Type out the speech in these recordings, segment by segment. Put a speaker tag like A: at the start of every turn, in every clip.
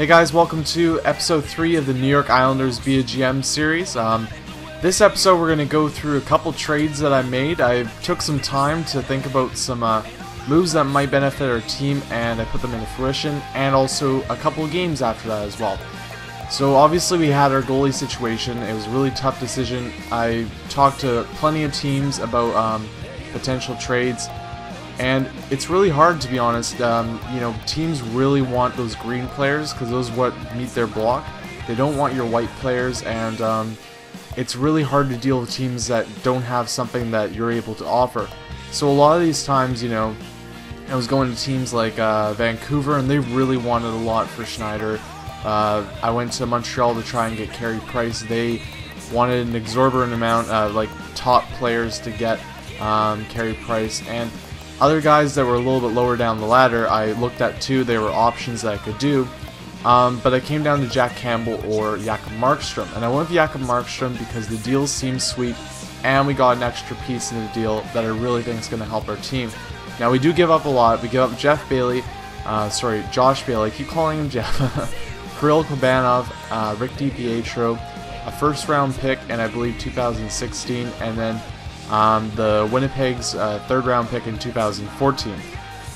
A: Hey guys, welcome to episode 3 of the New York Islanders Be a GM series. This episode we're going to go through a couple trades that I made. I took some time to think about some moves that might benefit our team, and I put them into fruition, and also a couple of games after that as well. So obviously we had our goalie situation. It was a really tough decision. I talked to plenty of teams about potential trades, and it's really hard, to be honest. Teams really want those green players because those are what meet their block. They don't want your white players, and it's really hard to deal with teams that don't have something that you're able to offer. So a lot of these times, I was going to teams like Vancouver, and they really wanted a lot for Schneider. I went to Montreal to try and get Carey Price. They wanted an exorbitant amount of top players to get Carey Price, and other guys that were a little bit lower down the ladder I looked at too. They were options that I could do, but I came down to Jack Campbell or Jakob Markstrom, and I went with Jakob Markstrom because the deal seemed sweet, and we got an extra piece in the deal that I really think is going to help our team. Now we do give up a lot. We give up Josh Bailey, I keep calling him Jeff, Kirill Kubanov, Rick DiPietro, a first round pick, and I believe 2016, and then the Winnipeg's third round pick in 2014.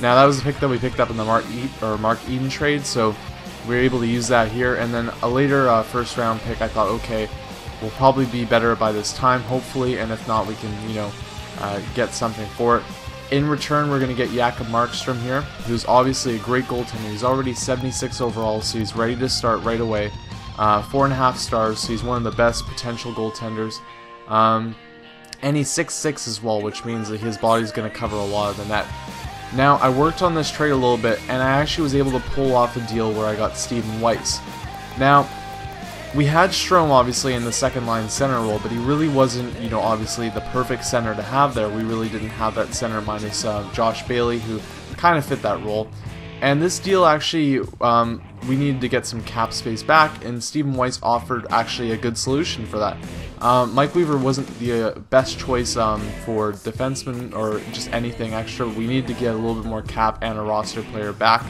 A: Now that was the pick that we picked up in the Mark Eden trade, so we were able to use that here. And then a later first round pick, I thought, okay, we'll probably be better by this time, hopefully, and if not, we can get something for it. In return, we're going to get Jakob Markstrom here, who's obviously a great goaltender. He's already 76 overall, so he's ready to start right away. 4.5 stars, so he's one of the best potential goaltenders. And he's 6'6" as well, which means that his body's going to cover a lot of the net. Now, I worked on this trade a little bit, and I actually was able to pull off a deal where I got Stephen Weiss. Now, we had Strome obviously in the second line center role, but he really wasn't, obviously the perfect center to have there. We really didn't have that center minus Josh Bailey, who kind of fit that role. And this deal actually, we needed to get some cap space back, and Stephen Weiss offered actually a good solution for that. Mike Weaver wasn't the best choice for defenseman or just anything extra. We needed to get a little bit more cap and a roster player back.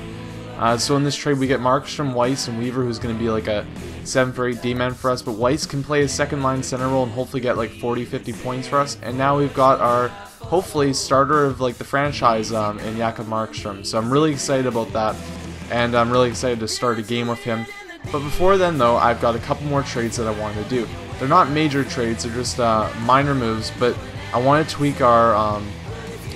A: So in this trade we get Markstrom, Weiss, and Weaver, who's going to be like a 7 for 8 D-man for us, but Weiss can play a second line center role and hopefully get 40-50 points for us. And now we've got our, hopefully, starter of the franchise in Jakob Markstrom. So I'm really excited about that, and I'm really excited to start a game with him. But before then though, I've got a couple more trades that I wanted to do. They're not major trades, they're just minor moves, but I want to tweak our,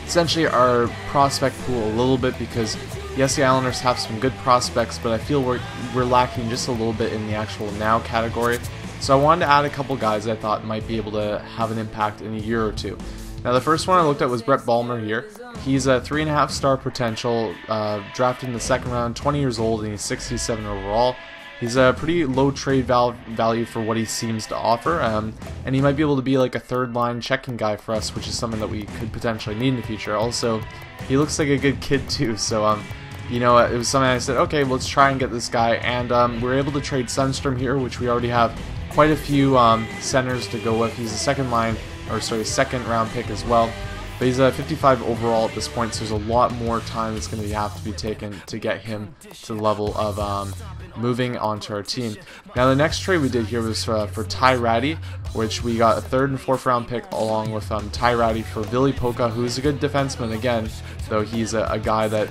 A: essentially our prospect pool a little bit, because yes, the Islanders have some good prospects, but I feel we're lacking just a little bit in the actual now category. So I wanted to add a couple guys I thought might be able to have an impact in a year or two. Now the first one I looked at was Brett Ballmer here. He's a 3.5 star potential, drafted in the second round, 20 years old, and he's 67 overall. He's a pretty low trade value for what he seems to offer, and he might be able to be a third line checking guy for us, which is something that we could potentially need in the future. Also, he looks like a good kid too, so it was something I said, okay, let's try and get this guy, and we were able to trade Sundstrom here, which we already have quite a few centers to go with. He's a second round pick as well, but he's a 55 overall at this point, so there's a lot more time that's going to have to be taken to get him to the level of moving onto our team. Now the next trade we did here was for Ty Ratty, which we got a 3rd and 4th round pick along with Ty Ratty for Ville Pokka, who's a good defenseman again, though he's a guy that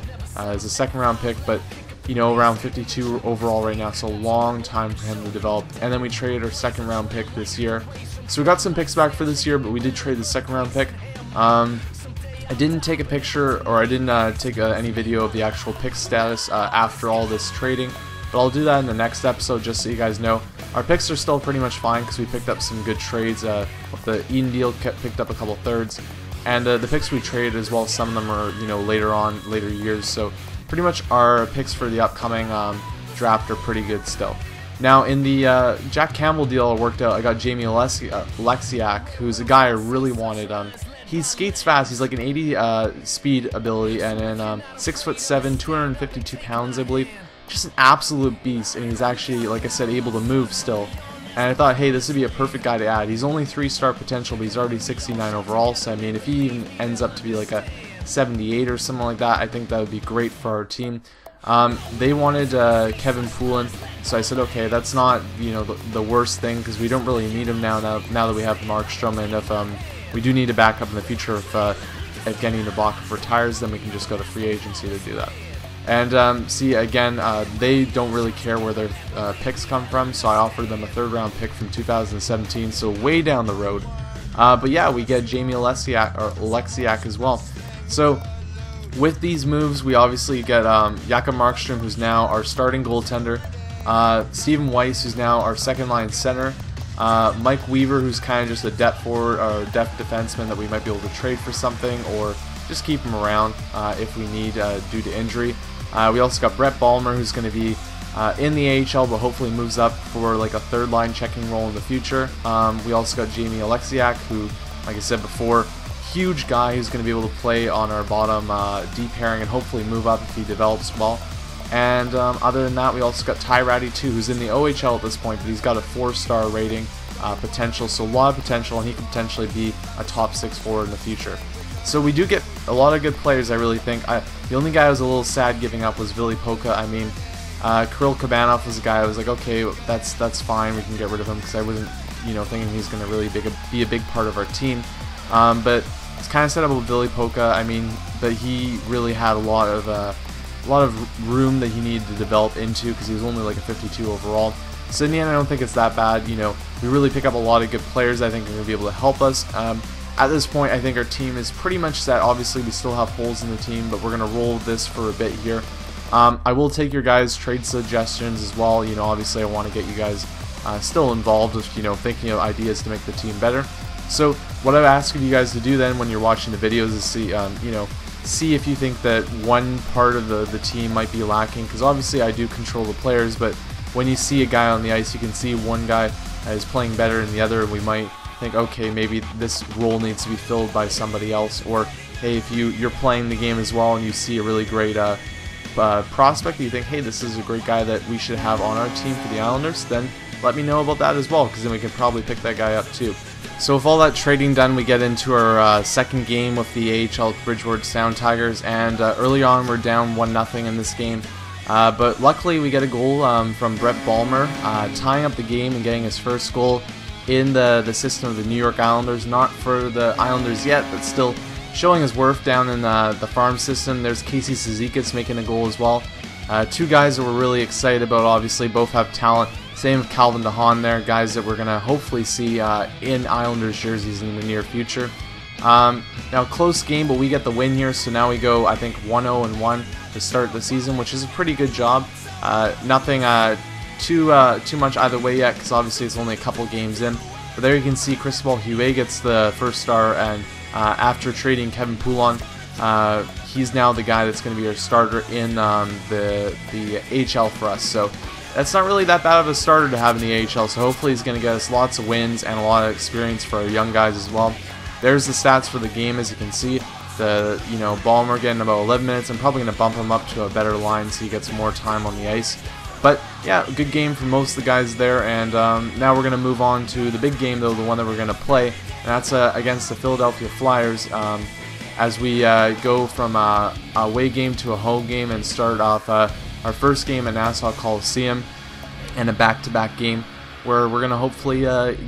A: is a 2nd round pick, but around 52 overall right now, so a long time for him to develop. And then we traded our 2nd round pick this year. So we got some picks back for this year, but we did trade the 2nd round pick. I didn't take a picture, or I didn't take any video of the actual pick status after all this trading, but I'll do that in the next episode just so you guys know. Our picks are still pretty much fine because we picked up some good trades. With the Eden deal, picked up a couple thirds, and the picks we traded as well, some of them are later years, so pretty much our picks for the upcoming draft are pretty good still. Now in the Jack Campbell deal I worked out, I got Jamie Alexiak, who's a guy I really wanted. He skates fast, he's like an 80 speed ability, and then 6'7", 252 pounds I believe. Just an absolute beast, and he's actually, like I said, able to move still. And I thought, hey, this would be a perfect guy to add. He's only 3-star potential, but he's already 69 overall, so I mean, if he even ends up to be like a 78 or something like that, I think that would be great for our team. They wanted Kevin Poulin, so I said, okay, that's not, you know, the worst thing, because we don't really need him now that we have Markstrom, and if we do need a backup in the future if Evgeny Nabokov retires, then we can just go to free agency to do that. And see, again, they don't really care where their picks come from, so I offered them a 3rd round pick from 2017, so way down the road. But yeah, we get Jamie Alexiak as well. So with these moves, we obviously get Jakob Markstrom, who's now our starting goaltender, Stephen Weiss, who's now our 2nd line center, Mike Weaver, who's kind of just a depth forward or depth defenseman that we might be able to trade for something, or just keep him around if we need due to injury. We also got Brett Ballmer, who's going to be in the AHL, but hopefully moves up for like a 3rd line checking role in the future. We also got Jamie Alexiak, who, like I said before, huge guy who's going to be able to play on our bottom D pairing and hopefully move up if he develops well. And other than that, we also got Ty Ratty too, who's in the OHL at this point, but he's got a 4-star rating potential, so a lot of potential, and he could potentially be a top 6 forward in the future. So we do get a lot of good players, I really think. The only guy I was a little sad giving up was Ville Poka. I mean, Kirill Kabanov was a guy I was like, okay, that's fine, we can get rid of him, because I wasn't, you know, thinking he's going to really be a big part of our team. But it's kind of sad about Ville Poka. I mean, but he really had a lot of room that he needed to develop into, because he was only like a 52 overall. So in the end, I don't think it's that bad. You know, we really pick up a lot of good players I think are going to be able to help us. At this point, I think our team is pretty much set. Obviously, we still have holes in the team, but we're going to roll this for a bit here. I will take your guys' trade suggestions as well. You know, obviously, I want to get you guys still involved with, you know, thinking of ideas to make the team better. So what I ask of you guys to do then when you're watching the videos is see, you know, see if you think that one part of the team might be lacking, because obviously I do control the players, but when you see a guy on the ice, you can see one guy is playing better than the other, and we might think, okay, maybe this role needs to be filled by somebody else. Or hey, if you're playing the game as well and you see a really great prospect, you think, hey, this is a great guy that we should have on our team for the Islanders, then let me know about that as well, because then we can probably pick that guy up too. So with all that trading done, we get into our 2nd game with the AHL Bridgewater Sound Tigers, and early on we're down 1-0 in this game. But luckily we get a goal from Brett Ballmer, tying up the game and getting his first goal in the system of the New York Islanders. Not for the Islanders yet, but still showing his worth down in the farm system. There's Casey Cizikas making a goal as well. 2 guys that we're really excited about, obviously, both have talent. Same with Calvin DeHaan there, guys that we're going to hopefully see in Islanders jerseys in the near future. Now, close game, but we get the win here, so now we go, I think, 1-0-1 to start the season, which is a pretty good job. Nothing too much either way yet, because obviously it's only a couple games in. But there you can see Cristobal Huet gets the 1st star, and after trading Kevin Poulin, he's now the guy that's going to be our starter in the AHL for us. So that's not really that bad of a starter to have in the AHL, so hopefully he's going to get us lots of wins and a lot of experience for our young guys as well. There's the stats for the game, as you can see. Ballmer getting about 11 minutes. I'm probably going to bump him up to a better line so he gets more time on the ice. But yeah, good game for most of the guys there, and now we're going to move on to the big game, though, the one that we're going to play, and that's against the Philadelphia Flyers, as we go from a away game to a home game and start off our first game at Nassau Coliseum and a back-to-back game where we're going to hopefully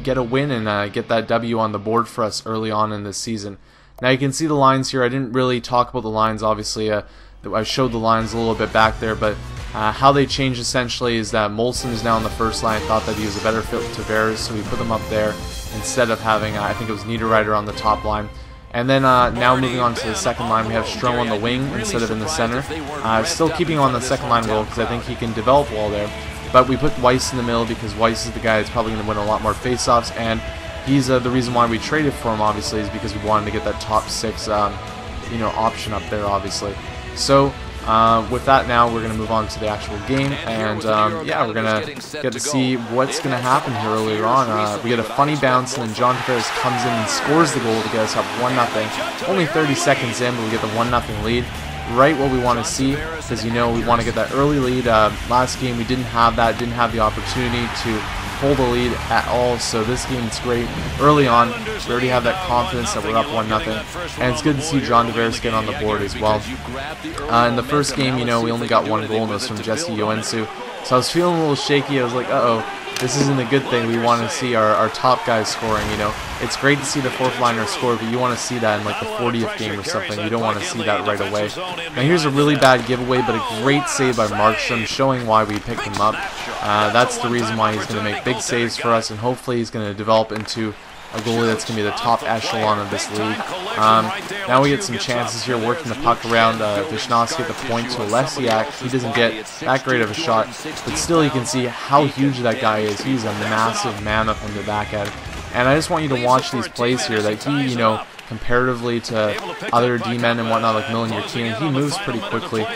A: get a win and get that W on the board for us early on in this season. Now you can see the lines here. I didn't really talk about the lines, obviously. I showed the lines a little bit back there, but how they changed essentially is that Molson is now on the first line. I thought that he was a better fit with Tavares, so we put them up there instead of having, I think it was Niederreiter on the top line. And then now moving on to the second line, we have Strome on the wing instead of in the center. Still keeping on the second line role because I think he can develop well there. But we put Weiss in the middle because Weiss is the guy that's probably going to win a lot more faceoffs, and he's the reason why we traded for him, obviously, is because we wanted to get that top 6 option up there, obviously. So with that now, we're going to move on to the actual game, and yeah, we're going to get to see what's going to happen here earlier on. We get a funny bounce, and then John Tavares comes in and scores the goal to get us up 1-0. Only 30 seconds in, but we get the 1-0 lead. Right what we want to see, because we want to get that early lead. Last game we didn't have that, didn't have the opportunity to hold the lead at all, so this game is great. Early on, we already have that confidence that we're up 1-0, and it's good to see John Tavares get on the board as well. In the first game, you know, we only got one goal, and it was from Jesse Yoensu, so I was feeling a little shaky. I was like, uh-oh, this isn't a good thing. We want to see our top guys scoring, you know. It's great to see the fourth liner score, but you want to see that in like the 40th game or something. You don't want to see that right away. Now here's a really bad giveaway, but a great save by Markstrom, showing why we picked him up. That's the reason why he's going to make big saves for us, and hopefully he's going to develop into a goalie that's going to be the top echelon of this league. Now we get some chances here, working the puck around Vishnowsky at the point to Oleksiak. He doesn't get that great of a shot, but still you can see how huge that guy is. He's a massive mammoth on the back end. And I just want you to watch these plays here that he, you know, comparatively to other D-men and whatnot like Milan Yurkinen, he moves pretty quickly.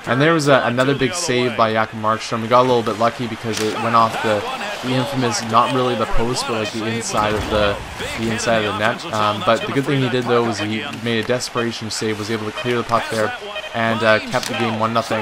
A: And there was another big save by Jakob Markstrom. We got a little bit lucky because it went off the infamous, not really the post, but like the inside of the net. But the good thing he did though was he made a desperation save, was able to clear the puck there, and kept the game 1-0.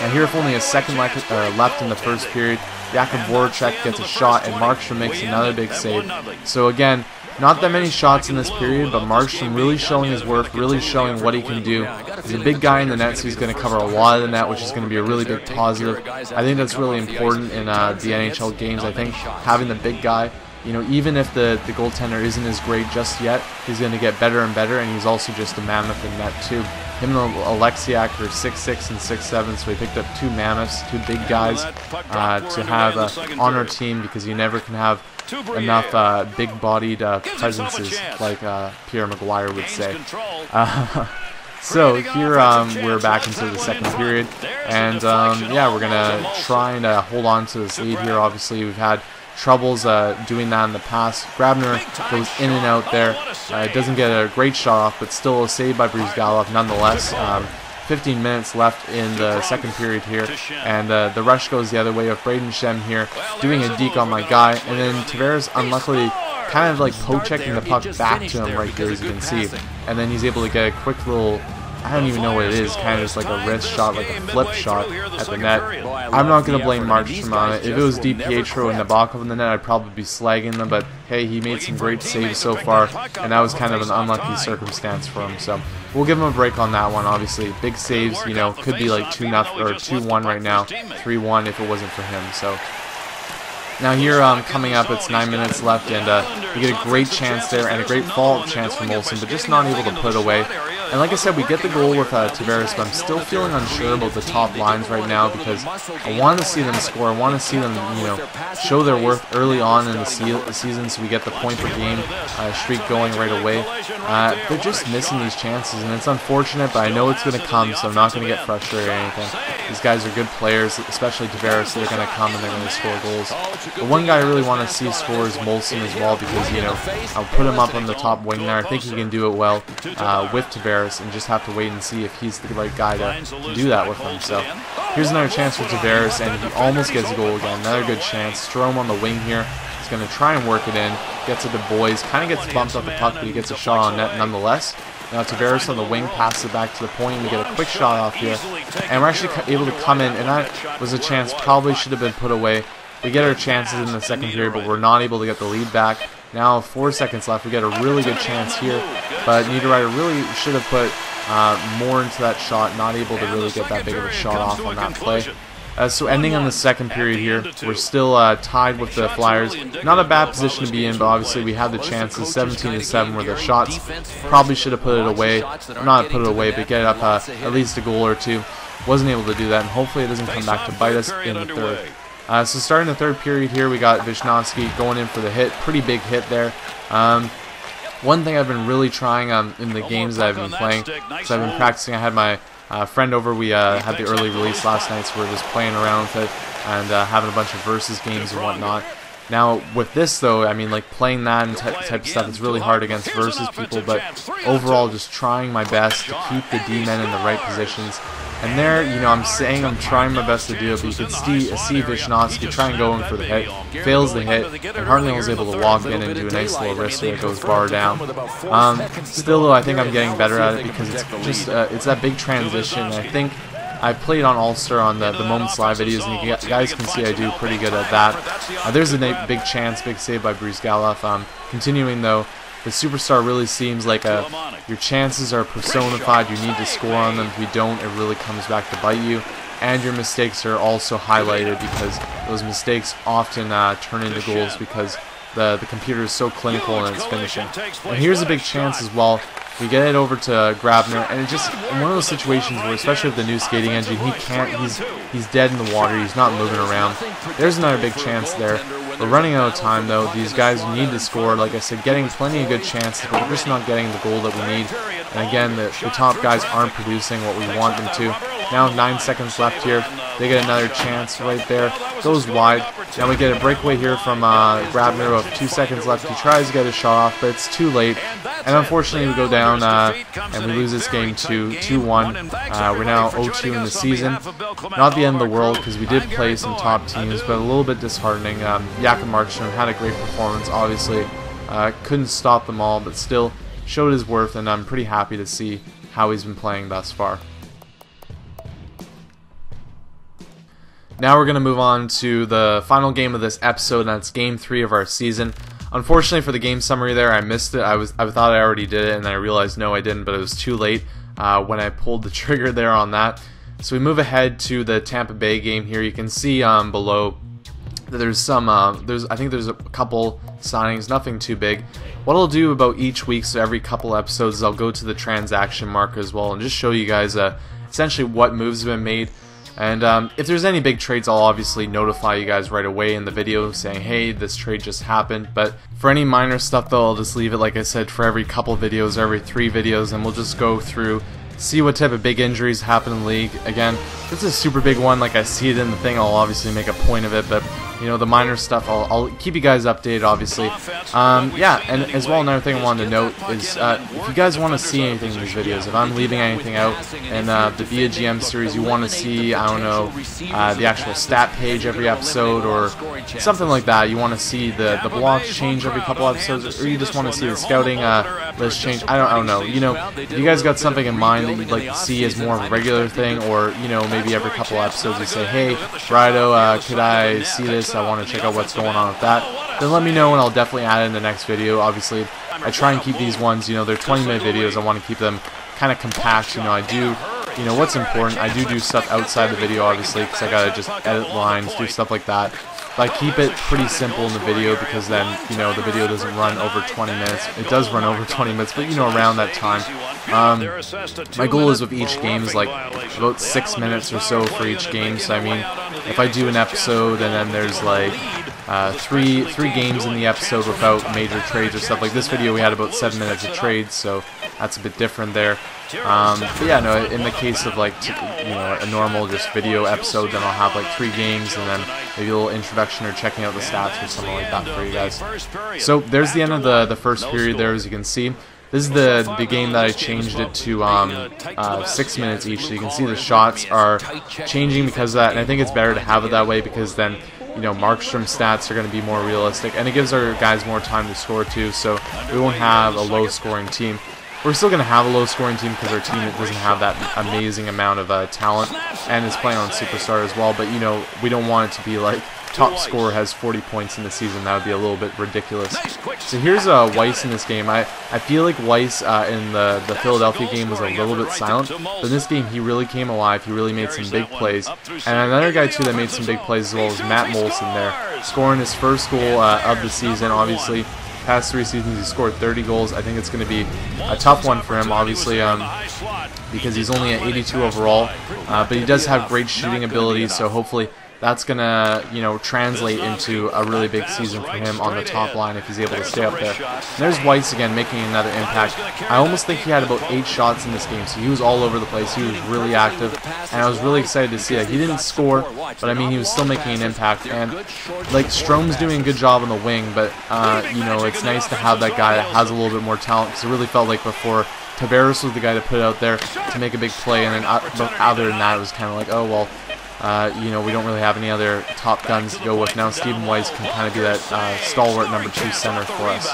A: And here, with only a second left in the first period, Jakub Voracek gets a shot, and Markstrom makes another big save. So again, not that many shots in this period, but Markstrom really showing his worth, really showing what he can do. He's a big guy in the net, so he's going to cover a lot of the net, which is going to be a really big positive. I think that's really important in the NHL games. I think having the big guy, you know, even if the goaltender isn't as great just yet, he's going to get better and better, and he's also just a mammoth in net too. Him and Oleksiak are 6'6" and 6'7", so we picked up two mammoths, two big guys to have on our team, because you never can have enough big-bodied presences, like Pierre Maguire would say. So here we're back into the second period, and yeah, we're gonna try and hold on to this lead here. Obviously, we've had troubles doing that in the past. Grabner goes in and out there. Doesn't get a great shot off, but still a save by Bruce Galloff nonetheless. 15 minutes left in the second period here, and the rush goes the other way of Braden Shem here, doing a deke on my guy, and then Tavares unluckily kind of like poke-checking the puck back to him right here, as you can see, and then he's able to get a quick little, I don't even know what it is, kind of just like a wrist shot, like a flip shot at the net. I'm not going to blame Markstrom on it. If it was DiPietro and Nabokov in the net, I'd probably be slagging them, but hey, he made some great saves so far, and that was kind of an unlucky circumstance for him, so we'll give him a break on that one. Obviously, big saves, you know, could be like 2-0 or 2-1 right now, 3-1 if it wasn't for him, so. Now here, coming up, it's 9 minutes left, and we get a great chance there, and a great follow-up chance from Olsen, but just not able to put it away. And like I said, we get the goal with Tavares, but I'm still feeling unsure about the top lines right now, because I want to see them score. I want to see them, you know, show their worth early on in the season, so we get the point per game streak going right away. They're just missing these chances, and it's unfortunate, but I know it's going to come, so I'm not going to get frustrated or anything. These guys are good players, especially Tavares, so they're going to come and they're going to score goals. The one guy I really want to see score is Molson as well, because, you know, I'll put him up on the top wing there. I think he can do it well with Tavares, and just have to wait and see if he's the right guy to do that with him. So here's another chance for Tavares, and he almost gets a goal again. Another good chance. Strome on the wing here. He's going to try and work it in. Gets it to Boys. Kind of gets bumped off the puck, but he gets a shot on net nonetheless. Now Tavares on the wing passes it back to the point, and we get a quick shot off here. And we're actually able to come in, and that was a chance probably should have been put away. We get our chances in the second period, but we're not able to get the lead back. Now 4 seconds left. We get a really good chance here, but Niederreiter really should have put more into that shot. Not able to really get that big of a shot off on that play. So ending on the second period here, we're still tied with the Flyers. Not a bad position to be in, but obviously we had the chances. 17-7 were the shots. Probably should have put it away. Not put it away, but get up at least a goal or two. Wasn't able to do that, and hopefully it doesn't come back to bite us in the third. So starting the third period here, we got Vishnowsky going in for the hit. Pretty big hit there. One thing I've been really trying in the games that I've been playing, because I've been practicing. I had my friend over. We had the early release last night, so we're just playing around with it and having a bunch of versus games and whatnot. Now with this though, I mean, like playing that and type of stuff, it's really hard against versus people, but overall just trying my best to keep the D-men in the right positions. And there, you know, I'm saying I'm trying my best to do it, but you could see Vishnowsky try and go in for the hit, fails the hit, and Hartnell was able to walk in and do a nice little wrister that goes bar down. Still though, I think I'm getting better at it, because it's just it's that big transition. I think I've played on All-Star on the Moments Live videos, and you guys can see I do pretty good at that. There's a big chance, big save by Bruce Galloff. Continuing though, the Superstar really seems like your chances are personified. You need to score on them. If you don't, it really comes back to bite you. And your mistakes are also highlighted because those mistakes often turn into goals because the computer is so clinical in its finishing. And here's a big chance as well. We get it over to Grabner, and it just in one of those situations where, especially with the new skating engine, he's dead in the water. He's not moving around. There's another big chance there. We're running out of time though. These guys need to score. Like I said, getting plenty of good chances, but we're just not getting the goal that we need. And again, the top guys aren't producing what we want them to. Now 9 seconds left here. They get another chance right there. Goes wide. Now we get a breakaway here from Grabner with 2 seconds left. He tries to get a shot off, but it's too late. And unfortunately, we go down and we lose this game to 2-1. We're now 0-2 in the season. Not the end of the world because we did play some top teams, but a little bit disheartening. Jakob Markstrom had a great performance, obviously. Couldn't stop them all, but still showed his worth, and I'm pretty happy to see how he's been playing thus far. Now we're going to move on to the final game of this episode, and that's Game 3 of our season. Unfortunately for the game summary there, I missed it. I thought I already did it, and then I realized no, I didn't, but it was too late when I pulled the trigger there on that. So we move ahead to the Tampa Bay game here. You can see below that there's some, I think there's a couple signings, nothing too big. What I'll do about each week, so every couple episodes, is I'll go to the transaction marker as well and just show you guys essentially what moves have been made. And if there's any big trades, I'll obviously notify you guys right away in the video saying, hey, this trade just happened. But for any minor stuff though, I'll just leave it, like I said, for every couple videos, every 3 videos, and we'll just go through, see what type of big injuries happen in the league. Again, if it's a super big one, like I see it in the thing, I'll obviously make a point of it, but you know, the minor stuff, I'll keep you guys updated, obviously. Yeah, and as well, another thing I wanted to note is if you guys want to see anything in these videos, if I'm leaving anything out in the Via GM series, you want to see, I don't know, the actual stat page every episode or something like that, you want to see the blocks change every couple episodes, or you just want to see the scouting list change, I don't know, you know, if you guys got something in mind that you'd like to see as more of a regular thing, or, you know, maybe every couple episodes you say, hey, Rido, could I see this? I want to check out what's going on with that, then let me know and I'll definitely add it in the next video. Obviously, I try and keep these ones, you know, they're 20-minute videos. I want to keep them kind of compact. You know, I do, you know, what's important, I do stuff outside the video, obviously, because I gotta just edit lines, do stuff like that. But I keep it pretty simple in the video because then, you know, the video doesn't run over 20 minutes. It does run over 20 minutes, but, you know, around that time. My goal is with each game is like about 6 minutes or so for each game. So, I mean, if I do an episode and then there's like three games in the episode without major trades or stuff, like this video we had about 7 minutes of trades, so that's a bit different there. But yeah, no, in the case of like, you know, a normal just video episode, then I'll have like 3 games and then maybe a little introduction or checking out the stats or something like that for you guys. So there's the end of the first period there, as you can see. This is the game that I changed it to 6 minutes each, so you can see the shots are changing because of that, and I think it's better to have it that way because then, you know, Markstrom's stats are going to be more realistic, and it gives our guys more time to score too, so we won't have a low-scoring team. We're still going to have a low-scoring team because our team doesn't have that amazing amount of talent, and is playing on Superstar as well, but, you know, we don't want it to be like top scorer has 40 points in the season. That would be a little bit ridiculous. So here's Weiss in this game. I feel like Weiss in the Philadelphia game was a little bit silent, but in this game he really came alive. He really made some big plays. And another guy too that made some big plays as well is Matt Molson there, scoring his first goal of the season. Obviously, past 3 seasons he scored 30 goals. I think it's going to be a tough one for him, obviously, because he's only at 82 overall, but he does have great shooting abilities, so hopefully that's going to, you know, translate into a really big season for him on the top line if he's able to stay up there. And there's Weiss again making another impact. I almost think he had about 8 shots in this game, so he was all over the place. He was really active, and I was really excited to see that. He didn't score, but I mean, he was still making an impact. And like, Strome's doing a good job on the wing, but you know, it's nice to have that guy that has a little bit more talent, because it really felt like before Tavares was the guy to put it out there to make a big play, and then other than that, it was kind of like, oh well, you know, we don't really have any other top guns to go with. Now Stephen Weiss can kind of be that stalwart number 2 center for us.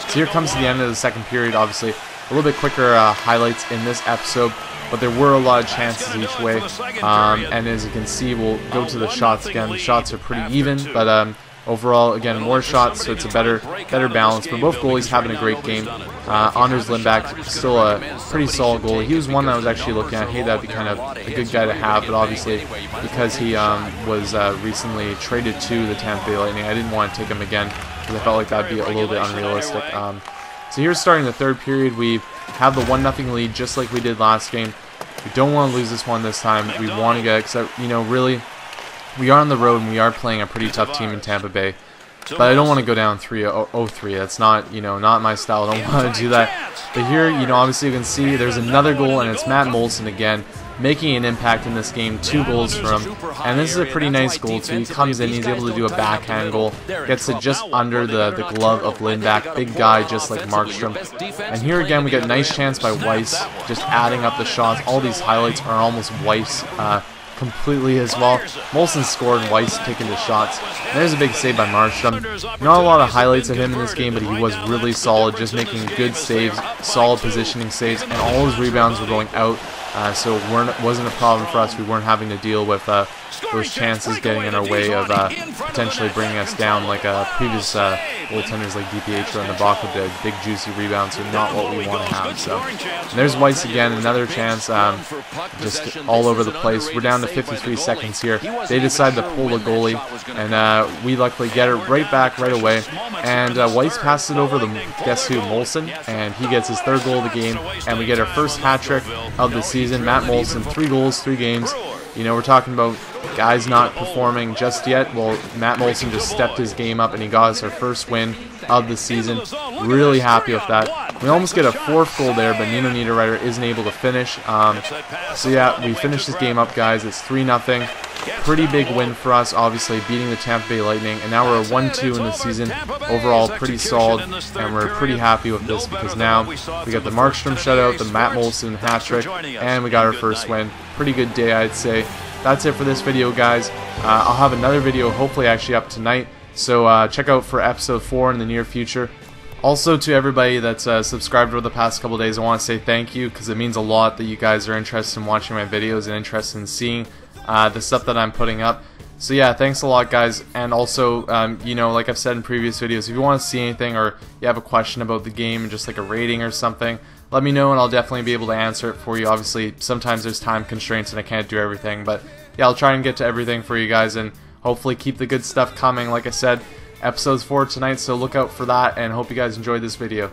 A: So here comes to the end of the second period. Obviously, a little bit quicker highlights in this episode. but there were a lot of chances each way. And as you can see, we'll go to the shots again. The shots are pretty even, but overall, again, more shots, so it's a better balance. But both goalies having a great game. Anders Lindback, still a pretty solid goalie. He was one that I was actually looking at. Hey, that'd be kind of a good guy to have, but obviously, because he was recently traded to the Tampa Bay Lightning, I didn't want to take him again, because I felt like that'd be a little bit unrealistic. So here's starting the third period. We have the 1-0 lead, just like we did last game. We don't want to lose this one this time. We want to get, except, you know, really, we are on the road and we are playing a pretty tough team in Tampa Bay. But I don't want to go down 3-0-3. That's not, you know, not my style. I don't want to do that. But here, you know, obviously you can see there's another goal, and it's Matt Moulson again, making an impact in this game. 2 goals for him, and this is a pretty nice goal too. He comes in, he's able to do a backhand goal, gets it just under the glove of Lindback. Big guy, just like Markstrom. And here again, we get a nice chance by Weiss, just adding up the shots. All these highlights are almost Weiss completely as well. Moulson scored and Weiss taking the shots. And there's a big save by Markstrom. Not a lot of highlights of him in this game, but he was really solid, just making good saves, solid positioning saves, and all his rebounds were going out. So it wasn't a problem for us. We weren't having to deal with those chances getting in our way of potentially bringing us down like previous goaltenders like DiPietro and Ibaka did. Big juicy rebounds are not what we want to have. So and there's Weiss again, another chance, just all over the place. We're down to 53 seconds here. They decide to pull the goalie, and we luckily get it right back right away. And Weiss passes it over to, guess who, Moulson, and he gets his 3rd goal of the game, and we get our first hat trick of the season. Matt Moulson, 3 goals, 3 games. You know, we're talking about guys not performing just yet. Well, Matt Moulson just stepped his game up and he got us our first win of the season. Really happy with that. We almost get a 4th goal there, but Nino Niederreiter isn't able to finish. So yeah, we finished this game up, guys. It's 3-0. Pretty big win for us, obviously, beating the Tampa Bay Lightning. And now we're 1-2 in the season. Overall, pretty solid, and we're pretty happy with this because now we got the Markstrom shutout, the Matt Moulson hat trick, and we got our first win. Pretty good day, I'd say. That's it for this video, guys. I'll have another video hopefully actually up tonight, so check out for episode 4 in the near future. Also, to everybody that's subscribed over the past couple days, I want to say thank you, because it means a lot that you guys are interested in watching my videos and interested in seeing the stuff that I'm putting up. So yeah, thanks a lot, guys. And also, you know, like I've said in previous videos, if you want to see anything or you have a question about the game and just like a rating or something, let me know and I'll definitely be able to answer it for you. Obviously, sometimes there's time constraints and I can't do everything, but yeah, I'll try and get to everything for you guys and hopefully keep the good stuff coming. Like I said, episodes 4 tonight, so look out for that, and hope you guys enjoyed this video.